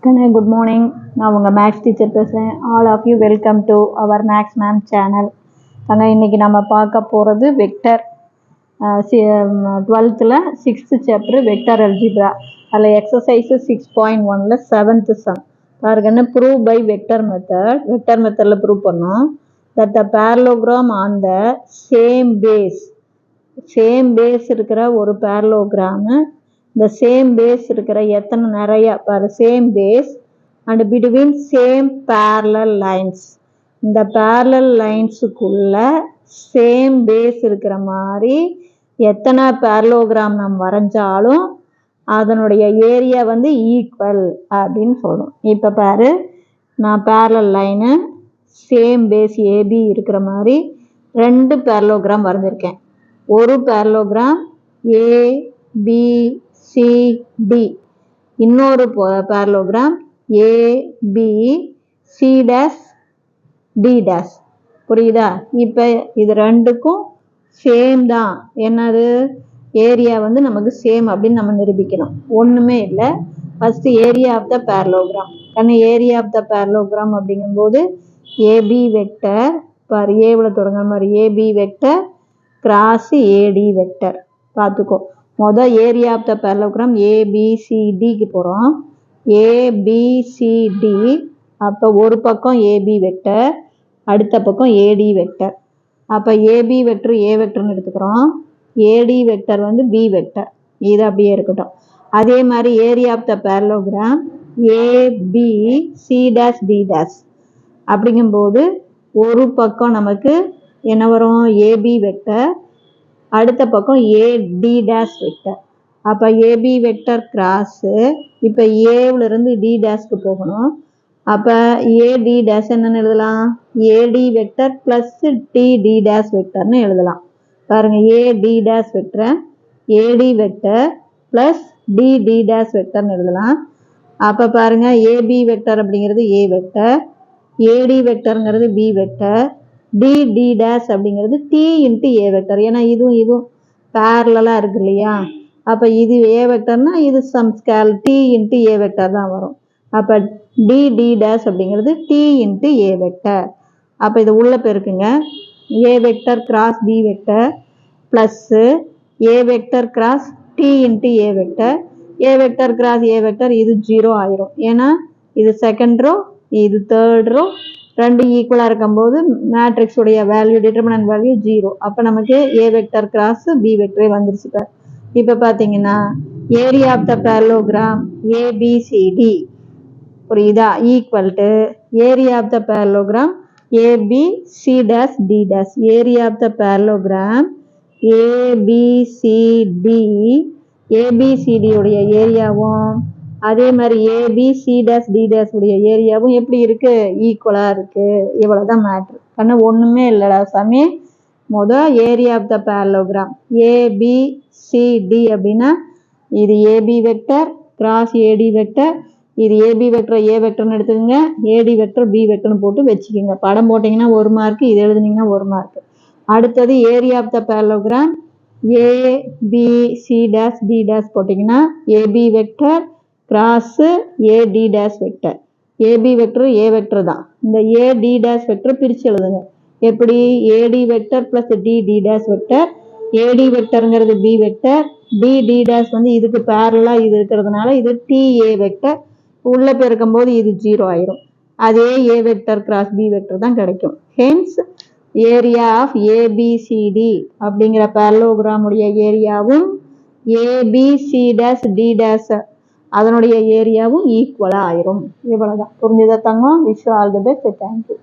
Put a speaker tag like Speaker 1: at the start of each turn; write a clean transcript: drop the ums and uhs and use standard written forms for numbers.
Speaker 1: Good morning. நான் உங்கள் maths teacher பேசுகிறேன். All of you welcome to our maths ma'am channel. இன்றைக்கி நம்ம பார்க்க போகிறது vector 12th 6th chapter vector algebra. அதில் எக்ஸசைஸு 6.1 7th சம் பாருங்கன்னு ப்ரூவ் பை வெக்டர் மெத்தடில் ப்ரூவ் பண்ணோம் that the parallelogram on the same base இருக்கிற ஒரு parallelogram இந்த சேம் பேஸ் இருக்கிற எத்தனை நிறைய பாரு same base and between same parallel lines இந்த பேரலல் லைன்ஸுக்குள்ள சேம் பேஸ் இருக்கிற மாதிரி எத்தனை பேரலோகிராம் நம்ம வரைஞ்சாலும் அதனுடைய ஏரியா ஈக்குவல் அப்படின்னு சொல்லும். இப்போ பாரு நான் parallel line same base A B இருக்கிற மாதிரி ரெண்டு பேரலோகிராம் வரைஞ்சிருக்கேன். ஒரு பேரலோகிராம் ஏபிசிடி, இன்னொரு parallelogram ABC dash D dash. புரியுதா? இப்போ இது ரெண்டுக்கும் சேம் தான். என்னது ஏரியா நமக்கு சேம் அப்படின்னு நம்ம நிரூபிக்கணும். ஒன்றுமே இல்லை. First area of the parallelogram. Area of the parallelogram அப்படிங்கும்போது ஏபி வெக்டர் பாரு ஏவில் தொடங்குற மாதிரி A B vector cross A D vector. பார்த்துக்கோ, மொதல் ஏரியா ஆஃப் த பேரலோகிராம் ஏபிசிடிக்கு போகிறோம். ஏபிசிடி அப்போ ஒரு பக்கம் ஏபி வெக்டர், அடுத்த பக்கம் ஏடி வெக்டர். அப்போ ஏபி வெக்டர் ஏ வெக்டர்னு எடுத்துக்கிறோம், ஏடி வெக்டர் பி வெக்டர். இது அப்படியே இருக்கட்டும். அதே மாதிரி area of the parallelogram ABC dash D dash அப்படிங்கும்போது ஒரு பக்கம் நமக்கு என்ன வரும் ஏபி வெக்டர், அடுத்த பக்கம் ஏடி டேஷ் வெக்டர். அப்போ ஏபி வெக்டர் கிராஸு இப்போ ஏவிலிருந்து டி டேஷ்க்கு போகணும். அப்போ ஏடி டேஷ் என்னன்னு எழுதலாம், AD vector plus DD dash வெக்டர்னு எழுதலாம். பாருங்கள் ஏடி டேஷ் வெக்டரை AD vector plus DD dash வெக்டர்னு எழுதலாம். அப்போ பாருங்கள் ஏபி வெக்டர் அப்படிங்கிறது ஏ வெக்டர், ஏடி வெக்டருங்கிறது பி வெக்டர், டிடி டேஷ் அப்படிங்கிறது டி இன்ட்டு ஏ வெக்டர். ஏன்னா இதுவும் பேரலாக இருக்கு இல்லையா? அப்போ இது ஏ வெக்டர்னா இது some scale T into A vector தான் வரும். அப்போ டிடி டேஷ் அப்படிங்கிறது டி இன்ட்டு ஏ வெக்டர். அப்போ இது உள்ள பெருக்குங்க. A vector cross B vector plus A vector cross T into A vector. A vector cross A vector இது 0 ஆயிரும். ஏன்னா இது செகண்ட் ரோ இது தேர்ட் ரோ ரெண்டு ஈக்குவலாக இருக்கும்போது மேட்ரிக்ஸ் உடைய வேல்யூ டிட்டர்மினன்ட் வேல்யூ 0. அப்போ நமக்கு ஏ வெக்டர் கிராஸ் பி வெக்டரே வந்துருச்சு. இப்போ பார்த்தீங்கன்னா area of the parallelogram ABCD புரியுதா equal to area of the parallelogram ABC dash D dash. Area of the parallelogram ABCD ABCD உடைய ஏரியாவும் அதே மாதிரி ஏபிசி டேஷ் டி டேஷ் உடைய ஏரியாவும் எப்படி இருக்கு ஈக்குவலாக இருக்கு. இவ்வளோதான் மேட்ரு. ஒன்றுமே இல்லைடா சாமி. மொதல் area of the parallelogram A B C D அப்படின்னா இது A B vector cross A D vector, இது ஏபி வெக்டர் ஏ வெக்டர்னு எடுத்துக்கோங்க, ஏடி வெக்டர் பி வெக்டர்னு போட்டு வச்சுக்கோங்க. படம் போட்டிங்கன்னா 1 மார்க், இது எழுதுனீங்கன்னா 1 மார்க். அடுத்தது area of the parallelogram ABC dash D dash போட்டிங்கன்னா AB vector cross AD dash vector. AB vector A vector தான். இந்த ஏடி டேஷ் வெக்டர் பிரித்து எழுதுங்க. எப்படி AD vector plus DD dash vector. AD வெக்டருங்கிறது பி வெக்டர், டிடி டேஷ் இதுக்கு பேரலாக இது இருக்கிறதுனால இது டிஏ வெக்டர். உள்ளே பெருக்கும்போது இது 0 ஆயிரும். அதே A vector cross B vector தான் கிடைக்கும். ஹென்ஸ் ஏரியா ஆஃப் ஏபிசிடி அப்படிங்கிற பேரலோகிராம் உடைய ஏரியாவும் ஏபிசி டேஷ் டி டேஷ் அதனுடைய ஏரியாவும் ஈக்குவலாக ஆயிரும். இவ்வளோதான். புரிஞ்சுதா தங்கம்? Wish all the best. Thank you.